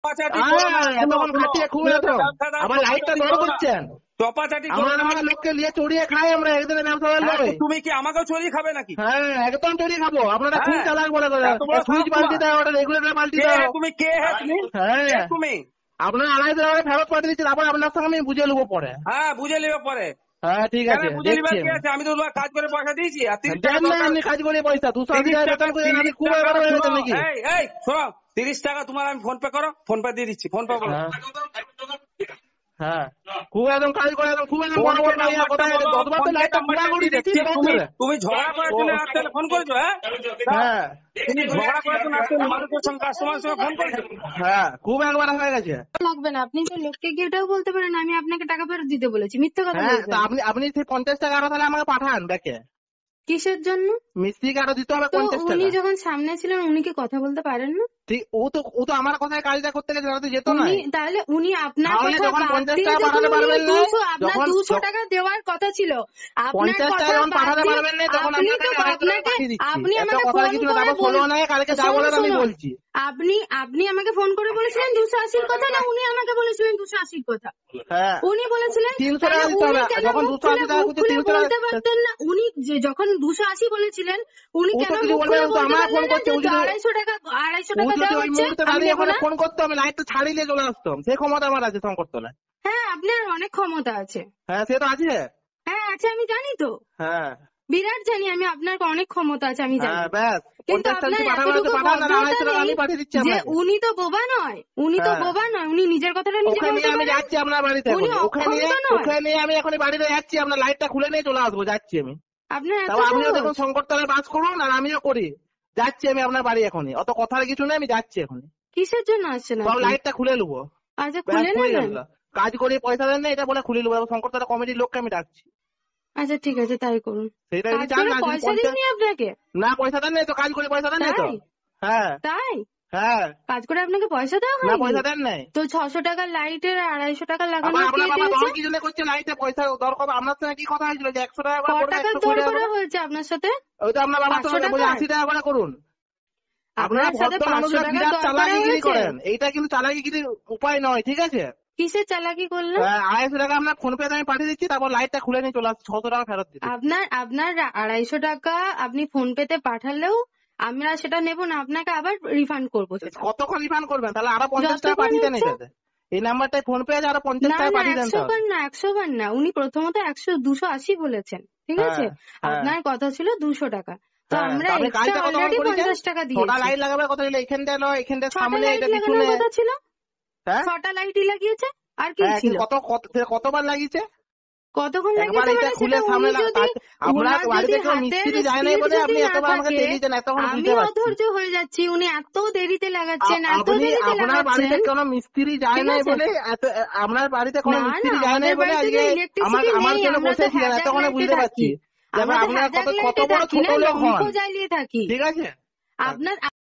এতক্ষণ খাটিয়ে খুব আবার লাইটটা বড় করছেন, চপাচাটি আমাদের লোককে নিয়ে চড়িয়ে খাই আমরা একদিনের ব্যবসার নয়। তুমি কি আমাকেও চড়িয়ে খাবে নাকি? হ্যাঁ একদম চড়িয়ে খাবো। আপনারা খুব চালাক বলে সুইচ পাল্টি দেয়, ওটা রেগুলেটর পাল্টি দেয়। তুমি কে? হ্যাঁ তুমি আপনার 250 টাকা ফেরত পাঠিয়ে দিচ্ছি, তারপর আপনার সঙ্গে আমি বুঝে নেবো পরে। হ্যাঁ বুঝে নেবে পরে। হ্যাঁ ঠিক আছে, আমি তো কাজ করে পয়সা দিয়েছি। আপনি কাজ করে পয়সা 280 টাকা বেতন করে আমি খুব এবার হয়ে গেছে নাকি? এই শোনো, 30 টাকা তোমার আমি ফোন পে করো, ফোন পে দিয়ে দিচ্ছি। ফোন পে করো। হ্যাঁ খুব একদম কাজ করে একদম খুব একদম তুমি ঝগড়া করার জন্য ফোন করেছো? হ্যাঁ তুমি ঝগড়া করার জন্য মানুষের সঙ্গে কাস্টমারের সঙ্গে ফোন করেছো? হ্যাঁ খুব একবার হয়ে গেছে। লাগবে না, আপনি তো লোককে গিয়ে এটাও বলতে পারেন আমি আপনাকে টাকা ফেরত দিতে বলেছি, মিথ্যা কথা বলছেন। আপনি সেই 50 টাকা আরো তাহলে আমাকে পাঠান ব্যাকে। কিসের জন্য? মিস্ত্রিকে আরো দিতে হবে 50 টাকা। উনি যখন সামনে ছিলেন উনি কি কথা বলতে পারেন না? ঠিক, ও তো আমার কথায় কাজটা করতে গেছে, তো যেত না। তাহলে উনি আপনার কথা যখন 50 টাকা পাঠাতে পারবেন না, আপনার 200 টাকা দেওয়ার কথা ছিল, 50 টাকা যখন পাঠাতে পারবেন না তখন আপনি আমাকে কথা কিছু না, তারপর 16 না কালকে যা বলেন আমি বলছি। আপনি আমাকে ফোন করে বলেছিলেন 280 কথা, না উনি আমাকে বলেছিলেন 280 কথা? হ্যাঁ উনি বলেছিলেন 300 টাকা দিতে হবে। যখন 280 টাকা করতে 300 বলতে পারতেন না? উনি যখন 280 বলেছিলেন উনি কেন আমার ফোন করছে? 250 টাকা দেওয়া হচ্ছে? ফোন করতে হবে, লাইটটা ছাড়িয়ে চলে আসতাম, সেই ক্ষমতা আমার আছে ফোন করতে না। হ্যাঁ আপনার অনেক ক্ষমতা আছে। হ্যাঁ সে তো আছে। হ্যাঁ আছে, আমি জানি তো। হ্যাঁ বিরাট জানি আমি, আপনার অনেক ক্ষমতা আছে আমি জানি। ব্যাস কিন্তু উনি তো বোবা নয়, উনি নিজের কথাটা নিজে বলতে পারেন। আমি যাচ্ছি আপনার বাড়িতে, ওখানে আমি এখন বাড়িতে যাচ্ছি, আপনার লাইটটা খুলে নিয়ে চলে আসবো, যাচ্ছি আমি। আপনিও দেখুন শঙ্করতলায় বাস করুন আর আমিও করি, যাচ্ছি আমি আপনার বাড়ি এখনই। অত কথার কিছু নেই, আমি যাচ্ছি এখন। কিসের জন্য আসছেন? লাইটটা খুলে নেবো। আচ্ছা খুলে নেবেন? কাজ করে পয়সা দেন না এটা বলে খুলে নেবো, শঙ্করতলা কমিটির লোককে আমি ডাকছি। আচ্ছা ঠিক আছে তাই করুন। সেটা পয়সা দিইনি আপনাকে? না পয়সা দেন নাই তো, কাজ করে পয়সা দেন নাই তো। হ্যাঁ তাই? হ্যাঁ কাজ করে আপনাকে পয়সা দেওয়া হয় না? পয়সা দেন নাই তো 600 টাকার লাইটের 250 টাকা লাগানো কি জন্য করছে? লাইটে পয়সা দর কবে? আপনার সঙ্গে কি কথা হয়েছিল যে 100 টাকা করে দর করা হয়েছে আপনার সাথে? ওই তো আপনার বাবার সঙ্গে বলে 80 টাকা করে করুন। আপনারা ভদ্র মানুষরা বিরাট চালাকিগিরি করেন, এইটা কিন্তু চালাকিগিরির উপায় নয়, ঠিক আছে? কিসের চালাকি করলেন? 250 টাকা আপনার ফোন পে আমি পাঠিয়ে দিচ্ছি, তারপর লাইটটা খুলে নিয়ে চলে আসছি, 600 টাকা ফেরত দিচ্ছি। আপনার 250 টাকা আপনি ফোন পেতে পাঠালেও আমরা সেটা নেবো না, আপনাকে আবার রিফান্ড করবো। কতক্ষণ রিফান্ড করবেন? তাহলে আরো 50 টাকা পাঠিয়ে দেন এটাতে। এই নাম্বারটায় ফোন পে আছে, আরো 50 টাকা পাঠিয়ে দেন। 100 বার না, উনি প্রথমত 280 বলেছেন, ঠিক আছে? আপনার কথা ছিল 200 টাকা, তো আমরা অলরেডি 50 টাকা দিয়েছি। 6টা লাইট লাগাবার কথা ছিল, এখানটা নয়, এখানটা সামনে, এটা পিছনে কথা ছিল। 6টা লাইটই লাগিয়েছে, আর কি ছিল? কতবার লাগিয়েছে? কতক্ষণ লাগিয়েছে? মিস্ত্রি যায় নাই বলে আপনি এতবার আমাকে দেরি দেন, এতক্ষণ বুঝতে পারছি। আমি অধৈর্য হয়ে যাচ্ছি, উনি এত দেরিতে লাগাচ্ছেন, আপনার বাড়িতে কোনো মিস্ত্রি যায় নাই বলে, আপনার বাড়িতে কোনো মিস্ত্রি যায় নাই বলে আজকে আমার জন্য বসেছিলেন, এতক্ষণে বুঝতে পারছি। আপনার কত বড় ছোট লোক হন, জ্বালিয়ে থাকি, ঠিক আছে? আপনার